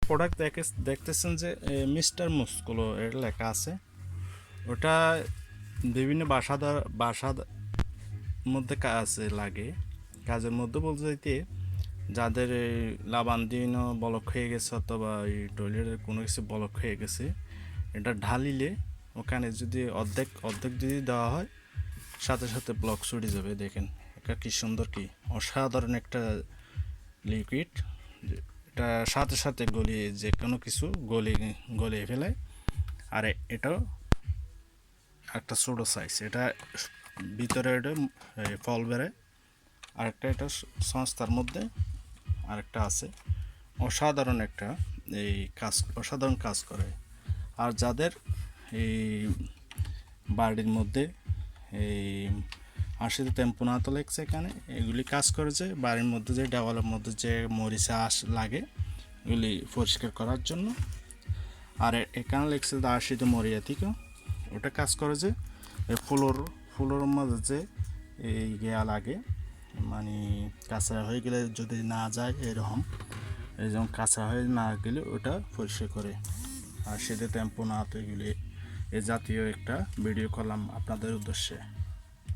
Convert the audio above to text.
Product দেখতেছেন যে mister মুস্কুলো এর লেখা আছে। ওটা বিভিন্ন বাসার মধ্যে কাজে লাগে। কাজের মধ্যে বলতে চাইতে যাদের এই লাবানদিন বলক হয়ে গেছে অথবা এই টয়লেটের কোনো কিছু বলক হয়ে গেছে, এটা ঢালিলে ওখানে যদি অর্ধেক অর্ধেক যদি দেওয়া হয় সাথে সাথে ব্লক ছুটে যাবে। দেখেন এটা কি সুন্দর, কি অসাধারণ একটা লিকুইড। এটা সাথে সাথে গলিয়ে যে কোনো কিছু গলিয়ে ফেলে। আর এটাও একটা ছোটো সাইজ, এটা ভিতরে এটা ফল বেড়ে। আরেকটা এটা সংস্থার মধ্যে আরেকটা আছে। অসাধারণ একটা অসাধারণ কাজ করে। আর যাদের এই বাড়ির মধ্যে এই আশিতে টেম্পোনাতো লেগছে, এখানে এগুলি কাজ করেছে বাড়ির মধ্যে যে দেওয়ালের মধ্যে যে মরিচা লাগে এগুলি পরিষ্কার করার জন্য। আর এখানে লেগছে আশিতে মরিয়া থেকে ওটা কাজ করে যে ফুলোর মাঝে যে এই গেয়া লাগে, মানে কাঁচা হয়ে গেলে যদি না যায় এরকম, এই যেমন কাঁচা হয়ে না গেলে ওটা পরিষ্কার করে। আর সেটা টেম্পো না তো এগুলি এ জাতীয় একটা ভিডিও করলাম আপনাদের উদ্দেশ্যে।